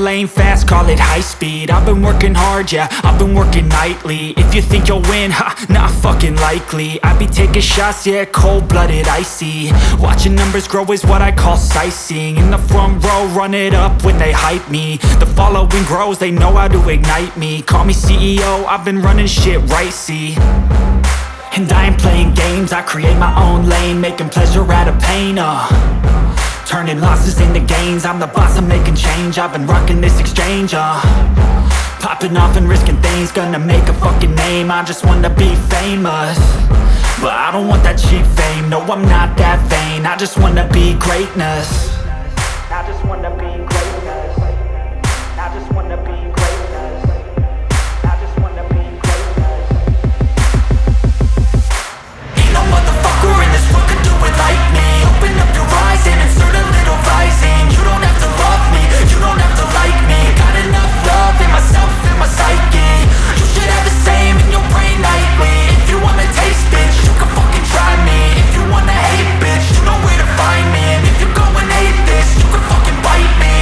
lane fast, call it high speed. I've been working hard, yeah, I've been working nightly. If you think you'll win, ha, not fucking likely. I be taking shots, yeah, cold-blooded, icy. Watching numbers grow is what I call sightseeing. In the front row, run it up when they hype me. The following grows, they know how to ignite me. Call me CEO, I've been running shit right, see. And I ain't playing games, I create my own lane, making pleasure out of pain, turning losses into gains. I'm the boss, I'm making change. I've been rocking this exchange, popping off and risking things. Gonna make a fucking name, I just wanna be famous. But I don't want that cheap fame, no I'm not that vain. I just wanna be greatness. I just wanna be greatness. I just wanna be greatness. I just wanna be greatness. Ain't no motherfucker in this world could do it like me. Open up your eyes and insert a little rising. You don't have to love me, you don't have to like me. Got enough love in myself, in my psyche. You should have the same in your brain nightly. If you wanna taste, bitch, you can fucking try me. If you wanna hate, bitch, you know where to find me. And if you go and hate this, you can fucking bite me.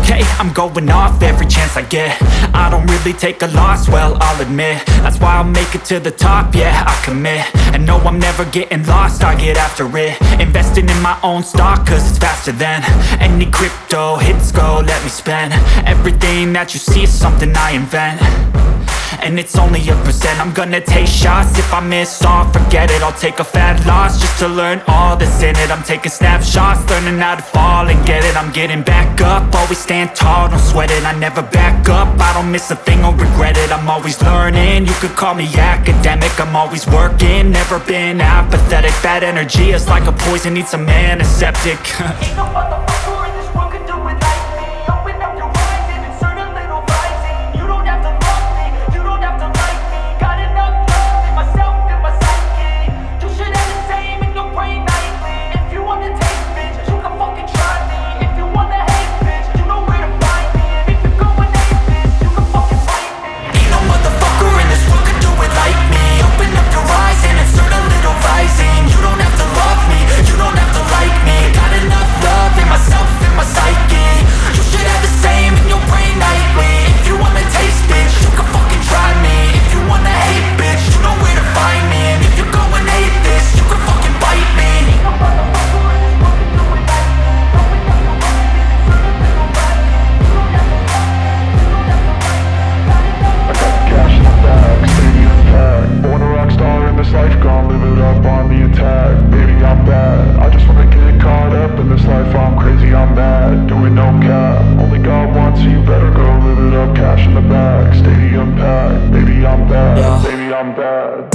Okay, I'm going off every chance I get. I don't really take a loss, well, I'll admit. That's why I'll make it to the top, yeah, I commit. And no, I'm never getting lost, I get after it. Investing in my own stock, cause it's faster than any crypto hits go, let me spend. Everything that you see is something I invent. And it's only a percent. I'm gonna take shots. If I miss all, forget it. I'll take a fat loss just to learn all that's in it. I'm taking snapshots, learning how to fall and get it. I'm getting back up, always stand tall, don't sweat it. I never back up, I don't miss a thing or regret it. I'm always learning, you could call me academic. I'm always working, never been apathetic. Bad energy is like a poison, needs some antiseptic. Ain't no motherfucker in this world could do it like me. Open up your eyes and insert a little rising. You don't have to love me, you don't have to like me. Got enough love in myself, in my psyche. You should have the same in your brain nightly. If you wanna taste, bitch, you can fucking try me. If you wanna hate, bitch, you know where to find me. And if you go and hate, bitch, you can fucking fight me. Ain't no motherfucker in this world could do it like me. Open up your eyes and insert a little rising. You don't have to love me, you don't have to like me. Got enough love in myself, in my psyche. You should have the same in your brain nightly. If you wanna taste, bitch, you can fucking try me. If you wanna hate, bitch, you know where to find me. And if you go and hate this, you can fucking bite me. Ain't no motherfucker in this world can do it like me. Open up your eyes and insert a little rising. You don't have to love me, you don't have to like me. Got enough. I got the cash in the bag, stadium packed. Born a rock star in this life, gon' live it up on the attack. Baby, I'm bad, I just wanna get caught up in this life. I'm crazy, I'm mad, doing no cap. Only God wants you, better go live it up. Cash in the bag, stadium packed. Baby, I'm bad, Yeah. baby, I'm bad.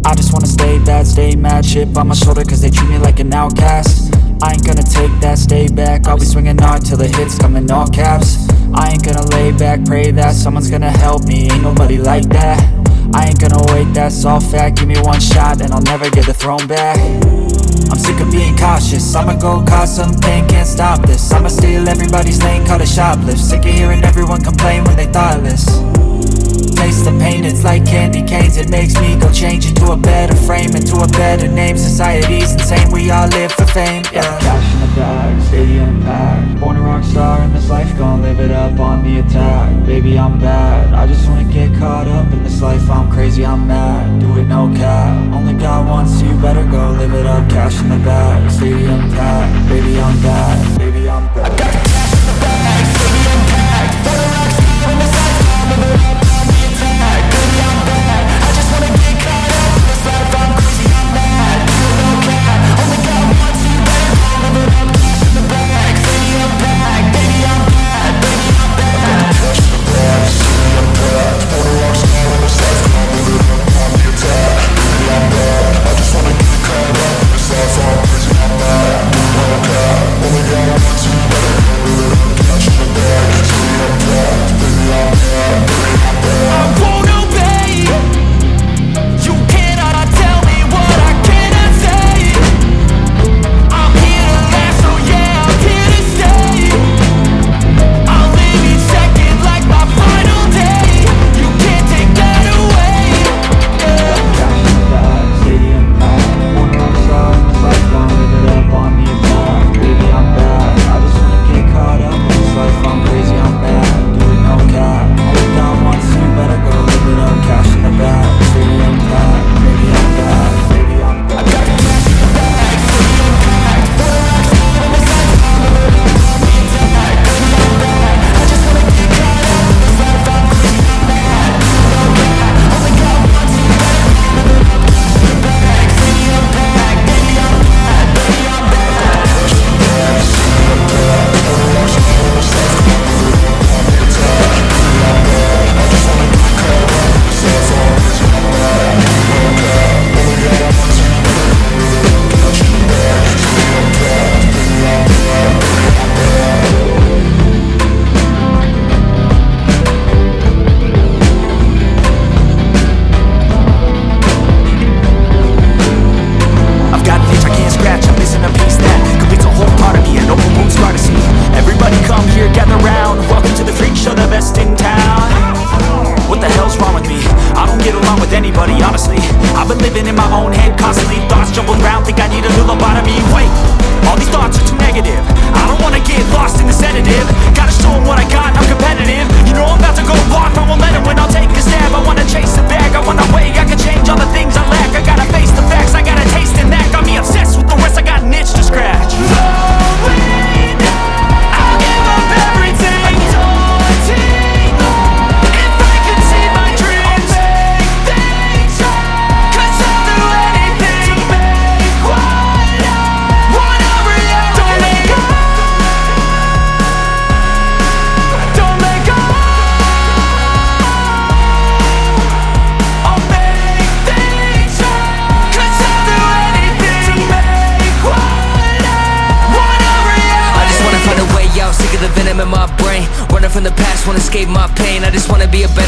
I just wanna stay bad, stay mad. Chip on my shoulder cause they treat me like an outcast. I ain't gonna take that, stay back. I'll be swinging hard till the hits come in all caps. I ain't gonna lay back, pray that someone's gonna help me. Ain't nobody like that. I ain't gonna wait, that's all fact. Give me one shot and I'll never get the throne back. I'm sick of being cautious, I'ma go cause something, can't stop this. I'ma steal everybody's lane, call it shoplift. Sick of hearing everyone complain when they thoughtless. Taste the pain, it's like candy canes. It makes me go change into a better frame, into a better name. Society's insane, we all live for fame, yeah. Cash in the bag, stadium packed. Born a rock star in this life, gon' live it up on the attack. Baby, I'm bad, I just wanna get caught up in this life. I'm crazy, I'm mad, do it no cap. Only God wants you, better go live it up. Cash in the bag, stadium packed. Baby, I'm bad, baby, I'm bad. I got the cash in the bag, stadium packed. Born a rock star in this life, gon' live it up. Baby, I'm bad, I just wanna get caught up in this life. I'm crazy, I'm mad, do it no cap. Only God wants you, better go live it up. Cash in the bag, stadium packed. Baby, I'm bad, baby, I'm bad. Cash in the bag, stadium packed. Born a rock star in this life, gon' live it up on the attack. Baby, I'm bad, I just wanna get caught up in this life. I'm crazy, I'm mad, do it no cap. Only God wants you, better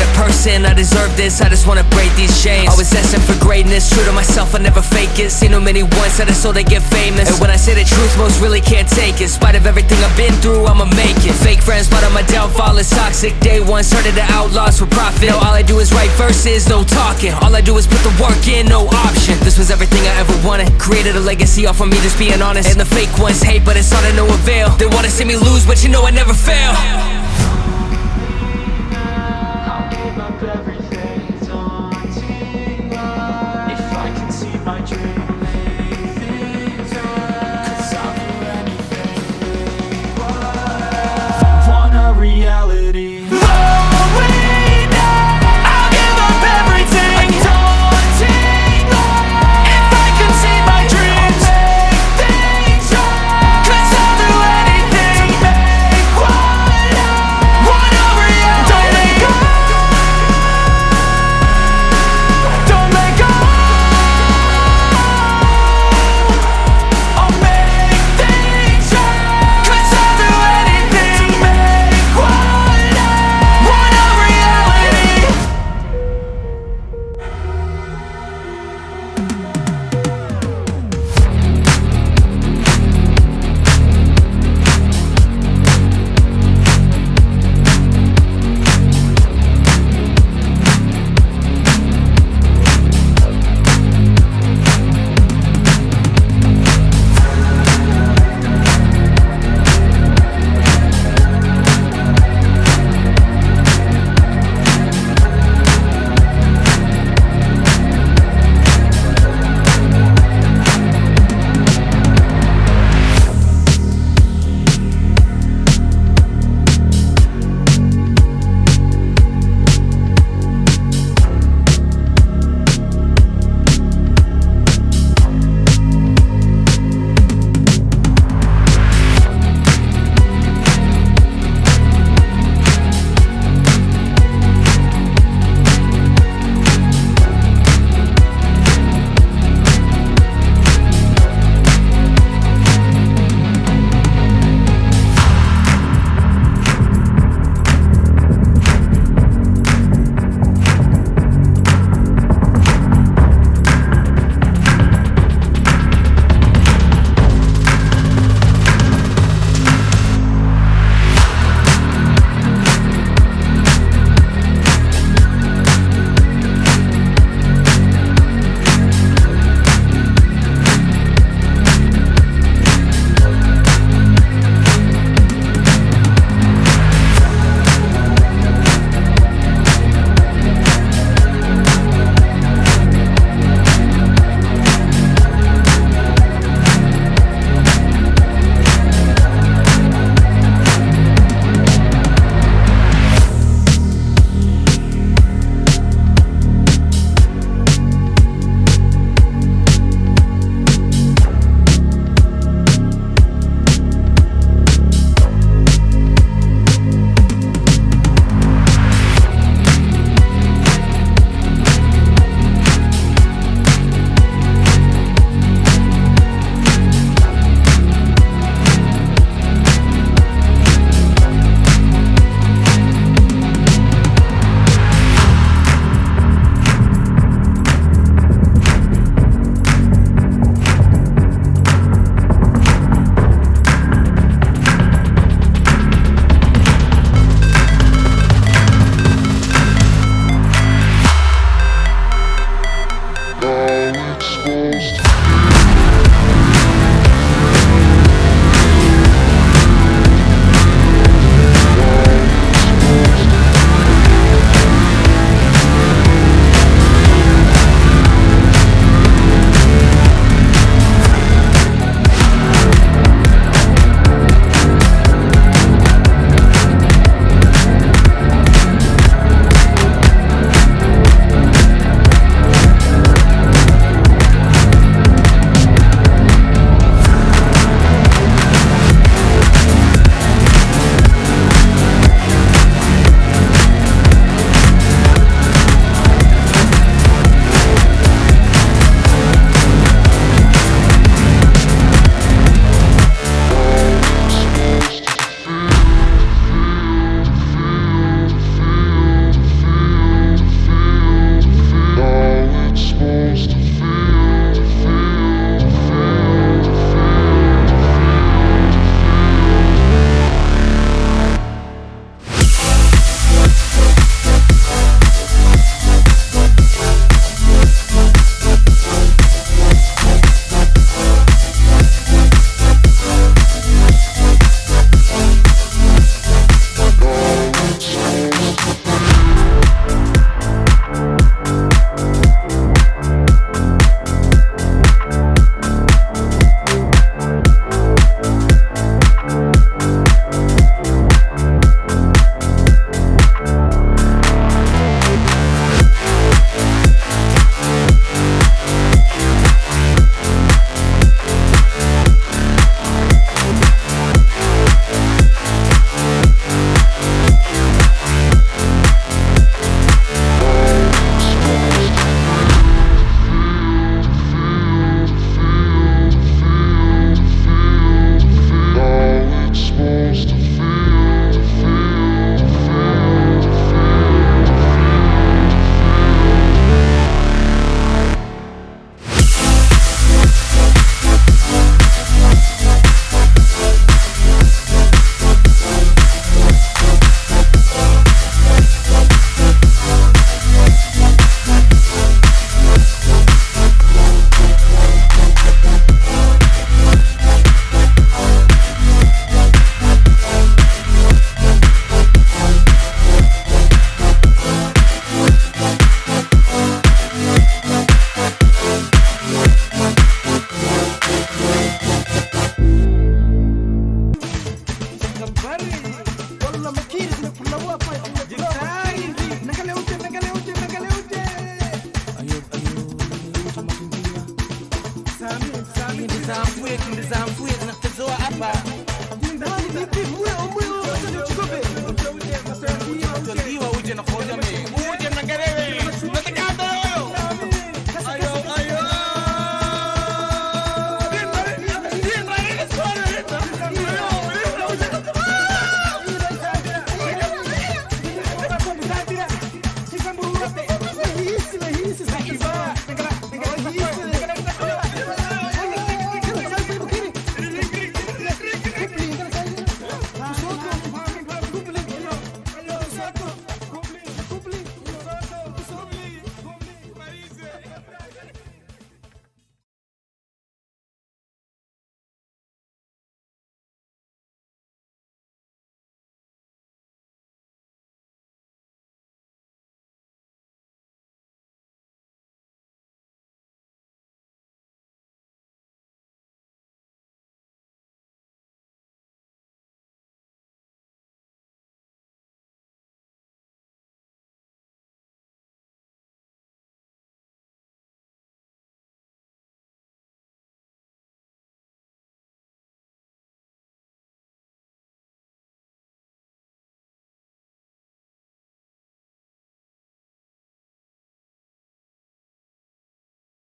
better person, I deserve this, I just wanna break these chains. Always destined for greatness, true to myself, I never fake it. Seen too many once that I so they get famous. And when I say the truth, most really can't take it. In spite of everything I've been through, I'ma make it. Fake friends, but on my downfall is toxic. Day one, started to outlaws for profit. Now all I do is write verses, no talking. All I do is put the work in, no option. This was everything I ever wanted. Created a legacy off of me, just being honest. And the fake ones hate, but it's all to no avail. They wanna see me lose, but you know I never fail. I'll give up everything, daunting if I can see my dream, make things right. 'Cause I'll do anything want a reality. Lonely now, I'll give up everything, daunting if I can see my dreams, make things right. 'Cause I'll do anything to make what I Hii